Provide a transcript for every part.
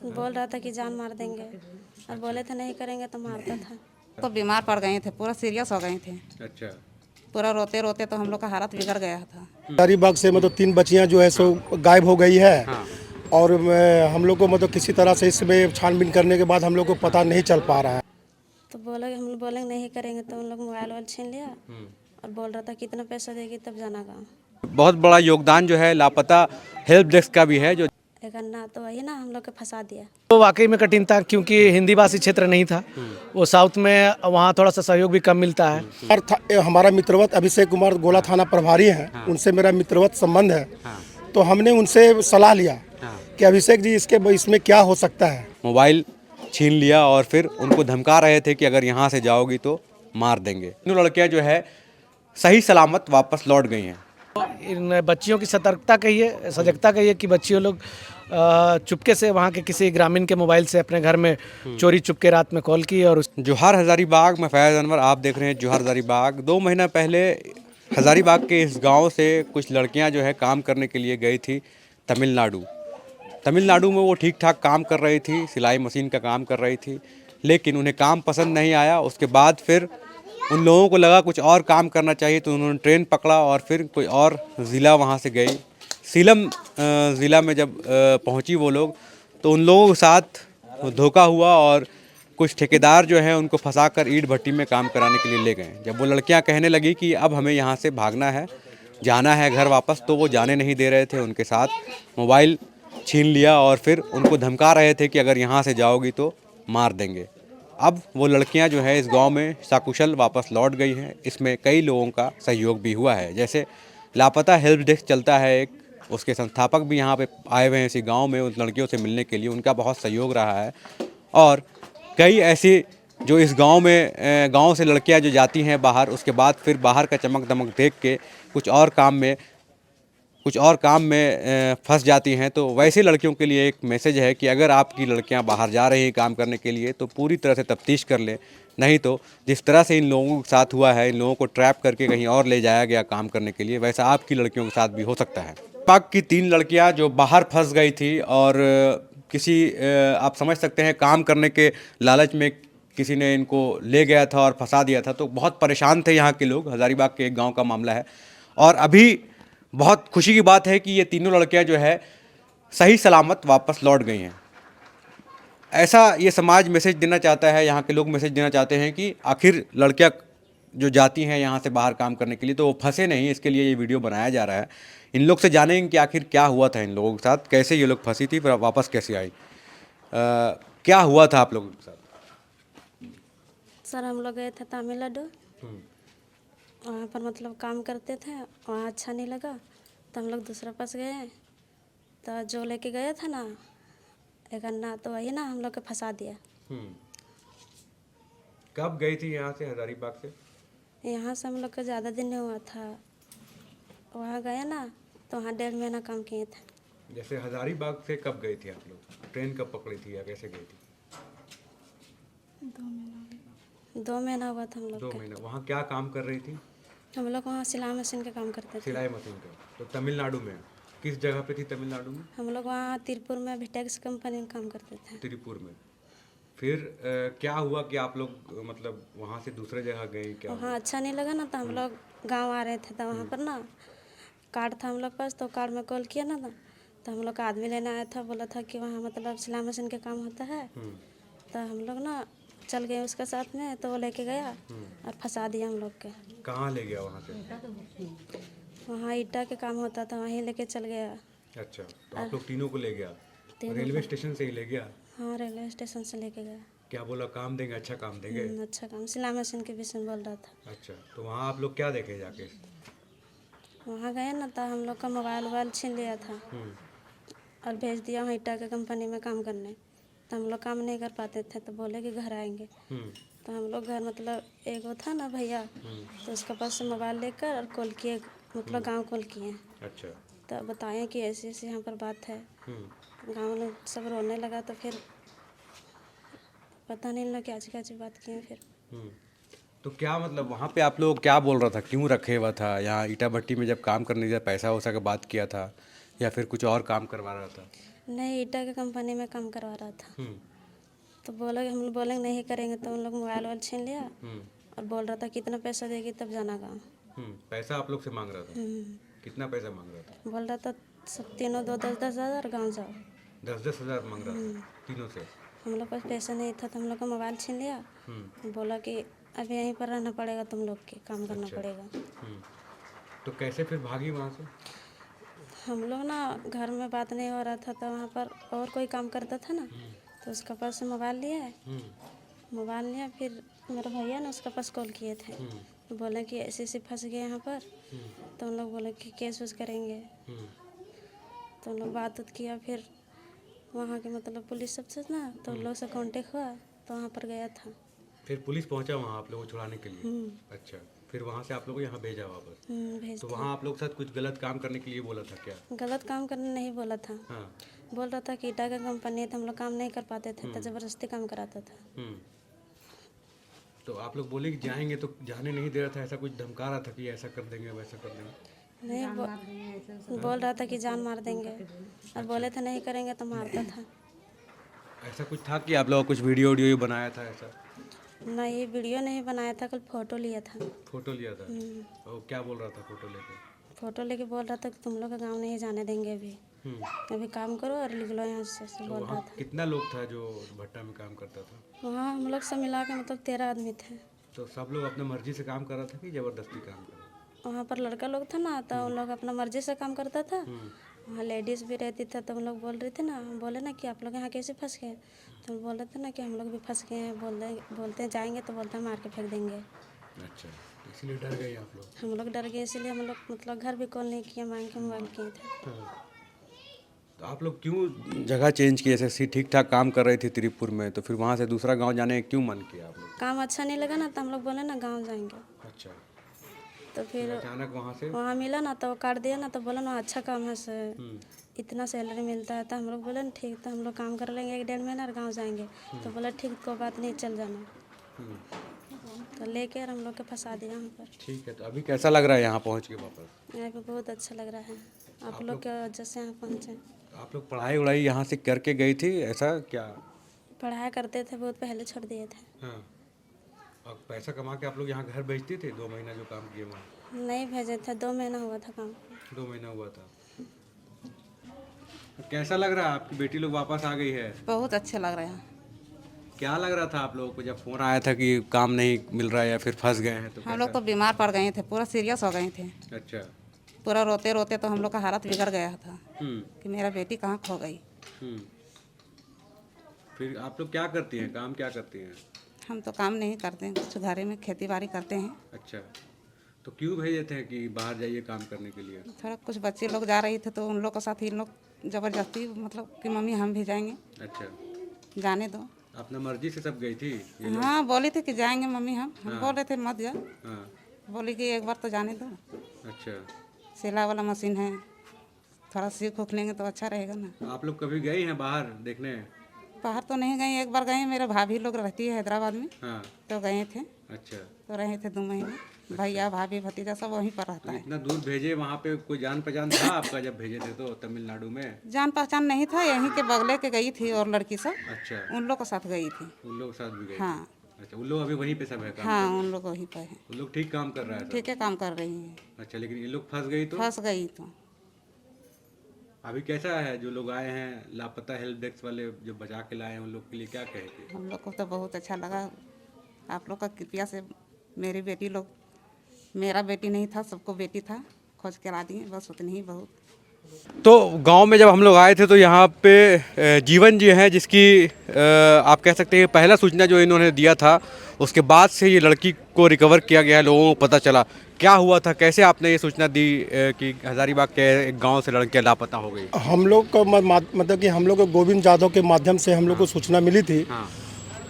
बोल रहा था कि जान मार देंगे और बोले थे नहीं करेंगे तो मारता था। तो बीमार पड़ गए थे, पूरा सीरियस हो गए थे। अच्छा। पूरा रोते रोते तो हम लोग का हालत बिगड़ गया था। हजारीबाग से मतलब 3 बच्चियां जो है सो गायब हो गई है। हाँ। और हम लोग को मतलब किसी तरह से इसमें छानबीन करने के बाद हम लोग को पता नहीं चल पा रहा है। तो बोले हम बोलेंगे नहीं करेंगे तो उन लोग मोबाइल छीन लिया और बोल रहा था कितना पैसा देगी तब जाना गाँव। बहुत बड़ा योगदान जो है लापता हेल्प डेस्क का भी है। जो एक अन्ना तो वही ना हम लोग को फंसा दिया। तो वाकई में कठिन था क्योंकि हिंदी भाषी क्षेत्र नहीं था, वो साउथ में, वहाँ थोड़ा सा सहयोग भी कम मिलता है। और हमारा मित्रवत अभिषेक कुमार गोला थाना प्रभारी हैं, उनसे मेरा मित्रवत संबंध है। तो हमने उनसे सलाह लिया कि अभिषेक जी इसमें क्या हो सकता है। मोबाइल छीन लिया और फिर उनको धमका रहे थे कि अगर यहाँ से जाओगी तो मार देंगे। तीनों लड़कियाँ जो है सही सलामत वापस लौट गई हैं। इन बच्चियों की सतर्कता कहिए, सजगता कहिए कि बच्चियों लोग चुपके से वहाँ के किसी ग्रामीण के मोबाइल से अपने घर में चोरी चुपके रात में कॉल की। और जोहार हज़ारीबाग में फैज़ अनवर, आप देख रहे हैं जोहार हज़ारीबाग। 2 महीना पहले हज़ारीबाग के इस गांव से कुछ लड़कियां जो है काम करने के लिए गई थी तमिलनाडु। तमिलनाडु में वो ठीक ठाक काम कर रही थी, सिलाई मशीन का काम कर रही थी, लेकिन उन्हें काम पसंद नहीं आया। उसके बाद फिर उन लोगों को लगा कुछ और काम करना चाहिए, तो उन्होंने ट्रेन पकड़ा और फिर कोई और ज़िला वहाँ से गई। सीलम ज़िला में जब पहुँची वो लोग, तो उन लोगों के साथ धोखा हुआ और कुछ ठेकेदार जो हैं उनको फंसाकर ईंट भट्टी में काम कराने के लिए ले गए। जब वो लड़कियां कहने लगी कि अब हमें यहाँ से भागना है, जाना है घर वापस, तो वो जाने नहीं दे रहे थे। उनके साथ मोबाइल छीन लिया और फिर उनको धमका रहे थे कि अगर यहाँ से जाओगी तो मार देंगे। अब वो लड़कियां जो है इस गांव में सकुशल वापस लौट गई हैं। इसमें कई लोगों का सहयोग भी हुआ है, जैसे लापता हेल्प डेस्क चलता है एक, उसके संस्थापक भी यहाँ पे आए हुए हैं इसी गांव में उन लड़कियों से मिलने के लिए। उनका बहुत सहयोग रहा है। और कई ऐसी जो इस गांव में गांव से लड़कियां जो जाती हैं बाहर, उसके बाद फिर बाहर का चमक दमक देख के कुछ और काम में फंस जाती हैं। तो वैसे लड़कियों के लिए एक मैसेज है कि अगर आपकी लड़कियां बाहर जा रही हैं काम करने के लिए तो पूरी तरह से तफ्तीश कर लें, नहीं तो जिस तरह से इन लोगों के साथ हुआ है, इन लोगों को ट्रैप करके कहीं और ले जाया गया काम करने के लिए, वैसा आपकी लड़कियों के साथ भी हो सकता है। पाक की 3 लड़कियां जो बाहर फंस गई थी और किसी आप समझ सकते हैं काम करने के लालच में किसी ने इनको ले गया था और फंसा दिया था, तो बहुत परेशान थे यहाँ के लोग। हज़ारीबाग के एक गांव का मामला है और अभी बहुत खुशी की बात है कि ये तीनों लड़कियां जो है सही सलामत वापस लौट गई हैं। ऐसा ये समाज मैसेज देना चाहता है, यहाँ के लोग मैसेज देना चाहते हैं कि आखिर लड़कियां जो जाती हैं यहाँ से बाहर काम करने के लिए तो वो फंसे नहीं। इसके लिए ये वीडियो बनाया जा रहा है। इन लोग से जानेंगे कि आखिर क्या हुआ था इन लोगों के साथ, कैसे ये लोग फंसी थी फिर वापस कैसे आई, क्या हुआ था आप लोगों के साथ। सर हम लोग गए थे तमिलनाडु, वहाँ पर मतलब काम करते थे, वहाँ अच्छा नहीं लगा तो हम लोग दूसरा पास गए। तो जो लेके गया था ना एक अन्ना, तो वही ना हम लोग को फंसा दिया। कब गई थी यहाँ से हज़ारीबाग से? यहाँ से हम लोग का ज़्यादा दिन नहीं हुआ था, वहाँ गए ना तो वहाँ 1.5 महीना काम किए थे। जैसे हज़ारीबाग से कब गई थी आप लोग, ट्रेन कब पकड़ी थी या कैसे गई थी? 2 महीना हुआ था हम लोग 2 का। महीना। वहाँ क्या काम कर रही थी? हम लोग वहाँ सिलाई मशीन का काम करते थे। सिलाई मशीन का। तो तमिलनाडु में किस जगह पे थी तमिलनाडु में? हम लोग वहाँ तिरुपुर में विटेक्स कंपनी में काम करते थे। तिरुपुर में। फिर क्या हुआ कि आप लोग मतलब वहाँ से दूसरे जगह गए? क्या वहाँ अच्छा नहीं लगा ना तो हम लोग गांव आ रहे थे, तो वहाँ पर ना कार्ड था हम लोग पास, तो कार्ड में कॉल किया ना तो हम लोग का आदमी लेने आया था, बोला था कि वहाँ मतलब सिलाई मशीन का काम होता है। तो हम लोग ना चल गए उसके साथ में, तो वो लेके गया और फंसा दिया हम लोग के। कहाँ ले गया वहाँ से? वहाँ ईटा के काम होता था, वहीं लेके चल गया। अच्छा, तो आप लोग तीनों को ले गया? तीनों रेलवे स्टेशन से ही ले गया? हाँ रेलवे स्टेशन से लेके गया। क्या बोला, काम देंगे, अच्छा काम देंगे? अच्छा काम, सिलाई मशीन के विषय में बोल रहा था। अच्छा, तो वहाँ आप लोग क्या देखे जाके? वहाँ गए ना तो हम लोग का मोबाइल छीन लिया था और भेज दिया वहाँ ईटा के कंपनी में काम करने। तो हम लोग काम नहीं कर पाते थे, तो बोले कि घर आएंगे। तो हम लोग घर मतलब एक वो था ना भैया, तो उसके पास से मोबाइल लेकर और कॉल किए, मतलब गांव कॉल किए। अच्छा। तो बताएं कि ऐसी ऐसी यहाँ पर बात है। गांव में सब रोने लगा, तो फिर पता नहीं लोग क्या बात किए फिर। तो क्या मतलब वहाँ पे आप लोग क्या बोल रहा था, क्यों रखे हुआ था यहाँ ईटा भट्टी में? जब काम करने का पैसा वैसा का बात किया था या फिर कुछ और काम करवा रहा था? नहीं, ईटा की कंपनी में काम करवा रहा था। तो बोला कि हम लोग बोलेंगे नहीं करेंगे, तो उन लोग मोबाइल वाल छीन लिया और बोल रहा था कितना पैसा देगी तब जाना गाँव। पैसा आप लोग से मांग रहा था? कितना पैसा मांग रहा था? बोल रहा था सब तीनों दो 10-10 हज़ार गाँव जाओ। 10-10 हज़ार मांग रहा था तीनों से? हम लोग पास पैसा नहीं था तो हम लोग का मोबाइल छीन लिया। बोला कि अभी यहीं पर रहना पड़ेगा, तुम लोग के काम करना पड़ेगा। तो कैसे फिर भागी वहाँ से? हम लोग ना घर में बात नहीं हो रहा था तो वहाँ पर और कोई काम करता था ना, तो उसका पास से मोबाइल लिया। फिर मेरे भैया ने उसका पास कॉल किए थे, तो बोले कि ऐसे फंस गए यहाँ पर। तो उन लोग बोले कि केस उस करेंगे। तो उन लोग बात किया, फिर वहाँ के मतलब पुलिस सबसे ना, तो उन लोग से कांटेक्ट हुआ तो वहाँ पर गया था। फिर पुलिस पहुंचा वहाँ आप लोगों को छुड़ाने के लिए? अच्छा, फिर वहाँ से आप लोगों को यहाँ भेजा वापस? भेज तो वहाँ आप लोग के साथ कुछ गलत काम करने के लिए बोला था क्या? गलत काम करने नहीं बोला था। हाँ। बोल रहा था कि ईटा का कंपनी है तो हम लोग काम नहीं कर पाते थे, तो ज़बरदस्ती काम कराता था। तो आप लोग बोले कि जाएंगे, तो जाने नहीं दे रहा था? ऐसा कुछ धमका रहा था कि ऐसा कर देंगे वैसा कर देंगे? नहीं, बोल रहा था कि जान मार देंगे, और बोले थे नहीं करेंगे तो मारता था। ऐसा कुछ था कि आप लोगों कुछ वीडियो बनाया था ऐसा? नहीं, वीडियो नहीं बनाया था, कल फ़ोटो लिया था। फोटो लिया था? और क्या बोल रहा था फोटो लेके? फ़ोटो लेके बोल रहा था कि तुम लोग का गाँव नहीं जाने देंगे अभी काम करो और लिख लो यहाँ से, तो बोल रहा वहाँ था। कितना लोग था जो भट्टा में काम करता था? वहाँ हम लोग सब मिला के मतलब 13 आदमी थे। तो सब लोग अपने मर्जी से काम कर रहा था कि ज़बरदस्ती काम कर रहा था? वहाँ पर लड़का लोग था ना, तो उन लोग अपना मर्जी से काम करता था। वहाँ लेडीज़ भी रहती था, तो हम लोग बोल रहे थे ना, हम बोले ना कि आप लोग यहाँ कैसे फंस गए, तो हम बोल रहे थे ना कि हम लोग भी फंस गए हैं। बोलते हैं जाएंगे तो बोलते हैं मार के फेंक देंगे। अच्छा, तो इसलिए डर गए आप लोग? हम लोग डर गए, इसलिए हम लोग मतलब घर भी कॉल नहीं किया, मांग के मोबाइल किए थे। तो आप लोग क्यों जगह चेंज किए? जैसे ठीक ठाक काम कर रही थी त्रिपुर में, तो फिर वहाँ से दूसरा गांव जाने का क्यों मन किया आप लोग? काम अच्छा नहीं लगा ना, तो हम लोग बोले ना गाँव जाएंगे। अच्छा, तो फिर अचानक वहाँ से? वहाँ मिला ना तो काट दिया ना, तो बोला ना अच्छा काम है सर, इतना सैलरी मिलता है। तो हम लोग बोले ना ठीक, तो हम लोग काम कर लेंगे 1-1.5 महीना और गाँव जाएंगे। तो बोला ठीक, कोई बात नहीं, चल जाना। तो लेके और हम लोग के फंसा दिया यहाँ पर। ठीक है, तो अभी कैसा लग रहा है यहाँ पहुँच के वापस? यहाँ पे बहुत अच्छा लग रहा है, आप लोग के वजह से यहाँ पहुँचे। आप लोग पढ़ाई वढ़ाई यहाँ से करके गई थी ऐसा क्या? पढ़ाई करते थे, बहुत पहले छोड़ दिए थे। हाँ, और पैसा कमा के आप लोग यहाँ घर भेजते थे? 2 महीना जो काम किए वहाँ? नहीं भेजे थे, 2 महीना हुआ था काम। 2 महीना हुआ था। तो कैसा लग रहा है आपकी बेटी लोग वापस आ गई है? बहुत अच्छे लग रहे हैं। क्या लग रहा था आप लोगों को जब फोन आया था कि काम नहीं मिल रहा है या फिर फंस गए हैं? तो हम लोग तो बीमार पड़ गए थे, पूरा सीरियस हो गए थे। अच्छा। पूरा रोते रोते तो हम लोग का हालत बिगड़ गया था कि मेरा बेटी कहाँ खो गई। फिर आप लोग क्या करती हैं, काम क्या करती हैं? हम तो काम नहीं करते हैं, कुछ घरे में खेती बाड़ी करते हैं। अच्छा, तो क्यों भेजे थे कि बाहर जाइए काम करने के लिए? थोड़ा कुछ बच्चे लोग जा रहे थे तो उन लोग के साथ इन लोग ज़बरदस्ती मतलब कि मम्मी हम भी जाएंगे। अच्छा, जाने दो। अपना मर्जी से सब गई थी? हाँ, बोली थी कि जाएंगे मम्मी हम बोल रहे थे मत जा। हाँ। बोली कि एक बार तो जाने दो, अच्छा, सिला वाला मशीन है, थोड़ा सीख उख लेंगे तो अच्छा रहेगा ना। आप लोग कभी गई हैं बाहर देखने? बाहर तो नहीं गए, एक बार गए, मेरे भाभी लोग रहती है हैदराबाद में, हाँ। तो गए थे, अच्छा, तो रहे थे 2 महीने। भैया भाभी भतीजा सब वहीं पर रहता तो है। इतना दूर भेजे, वहाँ पे कोई जान पहचान था आपका जब भेजे थे तो तमिलनाडु में? जान पहचान नहीं था, यहीं के बगले के गई थी और लड़की सब, अच्छा, उन लोग के साथ गई थी। उन लोग के साथ भी गए? हाँ अच्छा, उन लोग अभी वहीं पे सब है काम? हाँ, उन लोग वहीं पर है, उन लोग ठीक काम कर रहा है सब? ठीक है काम कर रही हैं। अच्छा, लेकिन ये लोग फंस गई तो? फंस गई तो अभी कैसा है जो लोग आए हैं लापता हेल्प डेस्क वाले जो बचा के लाए हैं, उन लोग के लिए क्या कहेंगे? हम लोग को तो बहुत अच्छा लगा, आप लोग का कृपया से मेरी बेटी लोग, मेरा बेटी नहीं था, सबको बेटी था, खोज के ला दिए, बस उतनी ही बहुत। तो गांव में जब हम लोग आए थे तो यहाँ पे जीवन जी हैं जिसकी आप कह सकते हैं पहला सूचना जो इन्होंने दिया था, उसके बाद से ये लड़की को रिकवर किया गया है, लोगों को पता चला। क्या हुआ था, कैसे आपने ये सूचना दी कि हजारीबाग के एक गांव से लड़कियां लापता हो गई? हम लोग को मतलब कि हम लोग को गोविंद यादव के माध्यम से हम लोग को सूचना मिली थी। हाँ।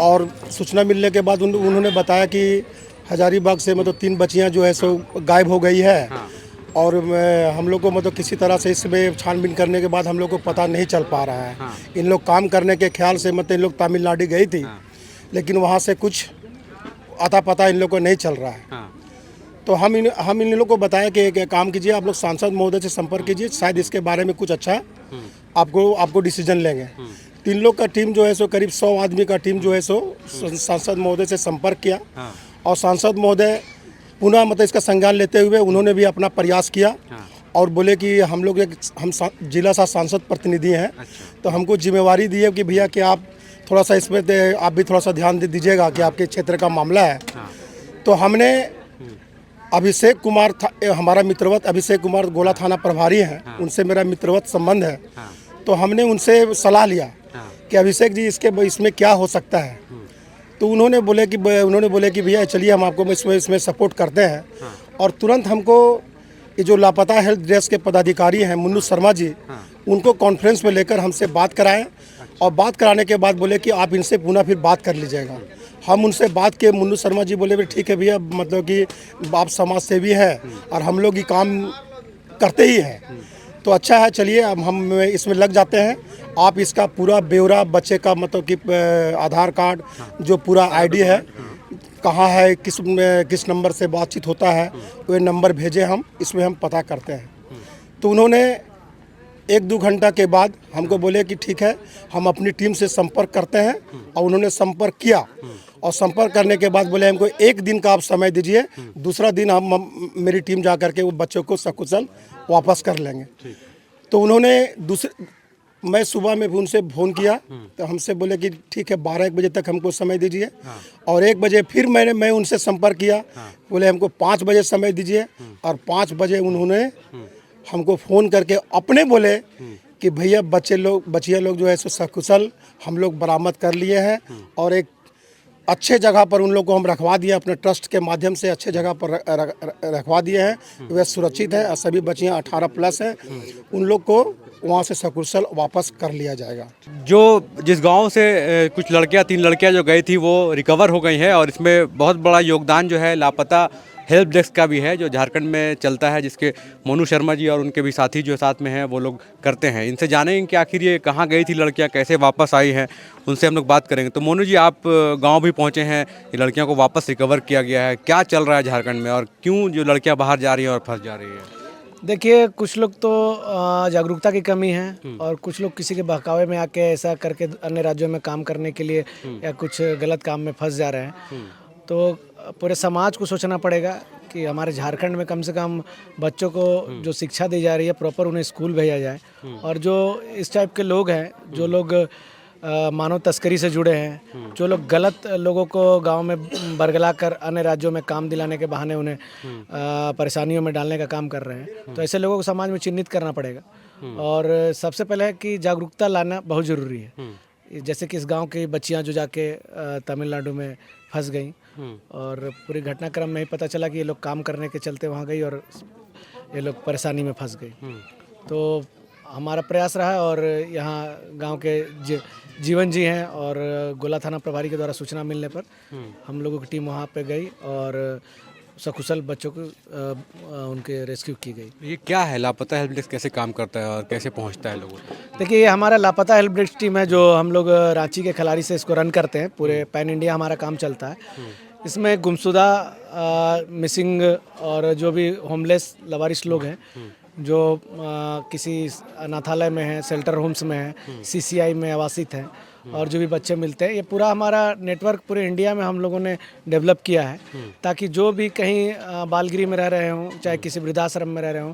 और सूचना मिलने के बाद उन्होंने बताया कि हजारीबाग से मतलब 3 बच्चियां जो है सो गायब हो गई है। हाँ। और हम लोग को मतलब किसी तरह से इसमें छानबीन करने के बाद हम लोग को पता नहीं चल पा रहा है। हाँ। इन लोग काम करने के ख्याल से मतलब इन लोग तमिलनाडु गई थी। हाँ। लेकिन वहाँ से कुछ अता पता इन लोग को नहीं चल रहा है। हाँ। तो हम इन लोग को बताया कि एक काम कीजिए, आप लोग सांसद महोदय से संपर्क कीजिए, शायद इसके बारे में कुछ अच्छा आपको डिसीजन लेंगे। 3 लोग का टीम जो है सो करीब 100 आदमी का टीम जो है सो सांसद महोदय से संपर्क किया और सांसद महोदय पुनः मतलब इसका संज्ञान लेते हुए उन्होंने भी अपना प्रयास किया और बोले कि हम लोग हम जिला सा सांसद प्रतिनिधि हैं, तो हमको जिम्मेवारी दी है कि भैया कि आप थोड़ा सा इसमें आप भी थोड़ा सा ध्यान दीजिएगा कि आपके क्षेत्र का मामला है। तो हमने अभिषेक कुमार हमारा मित्रवत अभिषेक कुमार गोला थाना प्रभारी हैं, उनसे मेरा मित्रवत संबंध है। तो हमने उनसे सलाह लिया कि अभिषेक जी इसमें क्या हो सकता है। तो उन्होंने बोले कि भैया चलिए हम आपको इसमें सपोर्ट करते हैं। और तुरंत हमको ये जो लापता हेल्प डेस्क के पदाधिकारी हैं मुन्नू शर्मा जी, उनको कॉन्फ्रेंस में लेकर हमसे बात कराएं और बात कराने के बाद बोले कि आप इनसे पुनः फिर बात कर लीजिएगा। हम उनसे बात किए, मुन्नू शर्मा जी बोले ठीक है भैया, मतलब कि आप समाज सेवी हैं और हम लोग ये काम करते ही हैं, तो अच्छा है, चलिए अब हम इसमें लग जाते हैं। आप इसका पूरा ब्यौरा बच्चे का मतलब कि आधार कार्ड जो पूरा आईडी है, कहाँ है, किस नंबर से बातचीत होता है, वो नंबर भेजे, हम इसमें हम पता करते हैं। तो उन्होंने 1-2 घंटा के बाद हमको बोले कि ठीक है, हम अपनी टीम से संपर्क करते हैं। और उन्होंने संपर्क किया और संपर्क करने के बाद बोले हमको 1 दिन का आप समय दीजिए, दूसरा दिन मेरी टीम जा करके वो बच्चों को सकुशल वापस कर लेंगे। तो उन्होंने मैं सुबह में भी उनसे फ़ोन किया, तो हमसे बोले कि ठीक है 12-1 बजे तक हमको समय दीजिए। और 1 बजे फिर मैं उनसे संपर्क किया, बोले हमको 5 बजे समय दीजिए। और 5 बजे उन्होंने हमको फ़ोन करके अपने बोले कि भैया बचिया लोग जो है सो सकुशल हम लोग बरामद कर लिए हैं और एक अच्छे जगह पर उन लोग को हम रखवा दिए, अपने ट्रस्ट के माध्यम से अच्छे जगह पर रखवा दिए हैं। वे सुरक्षित हैं और सभी बच्चियाँ 18+ हैं, उन लोग को वहाँ से सकुशल वापस कर लिया जाएगा। जिस गांव से कुछ लड़कियां 3 लड़कियां जो गई थी वो रिकवर हो गई हैं और इसमें बहुत बड़ा योगदान जो है लापता हेल्प डेस्क का भी है, जो झारखंड में चलता है, जिसके मोनू शर्मा जी और उनके भी साथी जो साथ में हैं वो लोग करते हैं। इनसे जानेंगे कि आखिर ये कहाँ गई थी लड़कियां, कैसे वापस आई हैं, उनसे हम लोग बात करेंगे। तो मोनू जी, आप गांव भी पहुंचे हैं, ये लड़कियों को वापस रिकवर किया गया है, क्या चल रहा है झारखंड में और क्यों जो लड़कियाँ बाहर जा रही हैं और फंस जा रही हैं? देखिए, कुछ लोग तो जागरूकता की कमी है और कुछ लोग किसी के बहकावे में आके ऐसा करके अन्य राज्यों में काम करने के लिए या कुछ गलत काम में फंस जा रहे हैं। तो पूरे समाज को सोचना पड़ेगा कि हमारे झारखंड में कम से कम बच्चों को जो शिक्षा दी जा रही है प्रॉपर उन्हें स्कूल भेजा जाए। और जो इस टाइप के लोग हैं, जो लोग मानव तस्करी से जुड़े हैं, जो लोग गलत लोगों को गांव में बरगला कर अन्य राज्यों में काम दिलाने के बहाने उन्हें परेशानियों में डालने का काम कर रहे हैं, तो ऐसे लोगों को समाज में चिन्हित करना पड़ेगा। और सबसे पहले है कि जागरूकता लाना बहुत ज़रूरी है। जैसे कि इस गांव की बच्चियां जो जाके तमिलनाडु में फंस गई और पूरी घटनाक्रम में ही पता चला कि ये लोग काम करने के चलते वहाँ गई और ये लोग परेशानी में फंस गई। तो हमारा प्रयास रहा और यहाँ गांव के जीवन जी हैं और गोला थाना प्रभारी के द्वारा सूचना मिलने पर हम लोगों की टीम वहाँ पे गई और सकुशल बच्चों को उनके रेस्क्यू की गई। ये क्या है, लापता हेल्प डेस्क कैसे काम करता है और कैसे पहुंचता है लोगों तक? देखिए, ये हमारा लापता हेल्प डेस्क टीम है जो हम लोग रांची के खिलाड़ी से इसको रन करते हैं। पूरे पैन इंडिया हमारा काम चलता है। इसमें गुमशुदा, मिसिंग और जो भी होमलेस लवारिस लोग हैं, जो किसी अनाथालय में हैं, शेल्टर होम्स में हैं, CCI में आवासित हैं और जो भी बच्चे मिलते हैं, ये पूरा हमारा नेटवर्क पूरे इंडिया में हम लोगों ने डेवलप किया है ताकि जो भी कहीं बालगिरी में रह रहे हों, चाहे किसी वृद्धाश्रम में रह रहे हों,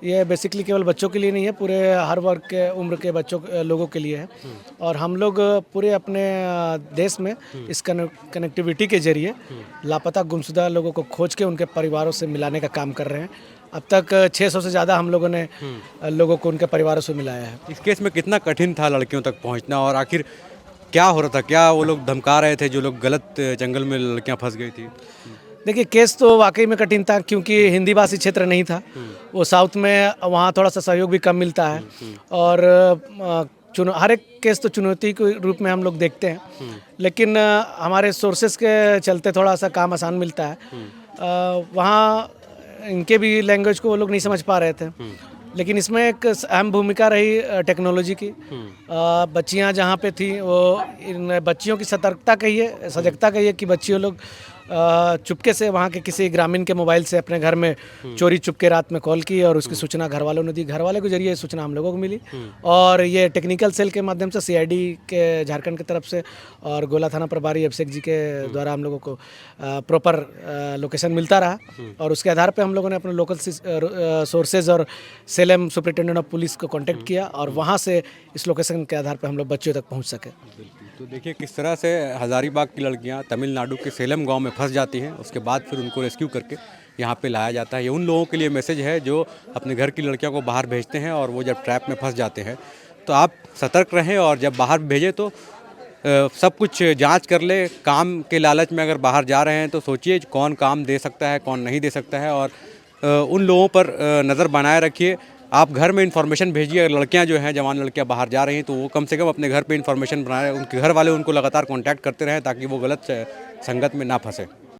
ये बेसिकली केवल बच्चों के लिए नहीं है, पूरे हर वर्ग के उम्र के लोगों के लिए है। और हम लोग पूरे अपने देश में इस कनेक्टिविटी के जरिए लापता गुमशुदा लोगों को खोज के उनके परिवारों से मिलाने का काम कर रहे हैं। अब तक 600 से ज़्यादा हम लोगों ने लोगों को उनके परिवारों से मिलाया है। इस केस में कितना कठिन था लड़कियों तक पहुंचना और आखिर क्या हो रहा था? क्या वो लोग धमका रहे थे जो लोग गलत जंगल में लड़कियां फंस गई थी? देखिए, केस तो वाकई में कठिन था क्योंकि हिंदी भाषी क्षेत्र नहीं था। वो साउथ में, वहाँ थोड़ा सा सहयोग भी कम मिलता है और हर एक केस तो चुनौती के रूप में हम लोग देखते हैं, लेकिन हमारे सोर्सेस के चलते थोड़ा सा काम आसान मिलता है। वहाँ इनके भी लैंग्वेज को वो लोग नहीं समझ पा रहे थे, लेकिन इसमें एक अहम भूमिका रही टेक्नोलॉजी की। बच्चियां जहाँ पे थी, वो इन बच्चियों की सतर्कता कहिए, सजगता कहिए कि बच्चियों लोग चुपके से वहाँ के किसी ग्रामीण के मोबाइल से अपने घर में चोरी चुपके रात में कॉल की और उसकी सूचना घर वालों ने दी। घर वाले के जरिए ये सूचना हम लोगों को मिली और ये टेक्निकल सेल के माध्यम से सीआईडी के झारखंड की तरफ से और गोला थाना प्रभारी अभिषेक जी के द्वारा हम लोगों को प्रॉपर लोकेशन मिलता रहा और उसके आधार पर हम लोगों ने अपने लोकल सोर्सेज और सेलम सुपरिटेंडेंट ऑफ पुलिस को कॉन्टैक्ट किया और वहाँ से इस लोकेशन के आधार पर हम लोग बच्चों तक पहुँच सके। तो देखिए किस तरह से हज़ारीबाग की लड़कियां तमिलनाडु के सेलम गांव में फंस जाती हैं, उसके बाद फिर उनको रेस्क्यू करके यहां पे लाया जाता है। ये उन लोगों के लिए मैसेज है जो अपने घर की लड़कियों को बाहर भेजते हैं और वो जब ट्रैप में फंस जाते हैं तो आप सतर्क रहें और जब बाहर भेजें तो सब कुछ जांच कर ले। काम के लालच में अगर बाहर जा रहे हैं तो सोचिए कौन काम दे सकता है कौन नहीं दे सकता है और उन लोगों पर नज़र बनाए रखिए। आप घर में इन्फॉर्मेशन भेजिए। लड़कियां जो हैं जवान लड़कियां बाहर जा रही हैं तो वो कम से कम अपने घर पे इन्फॉर्मेशन बनाए, उनके घर वाले उनको लगातार कांटेक्ट करते रहें ताकि वो गलत संगत में ना फंसे।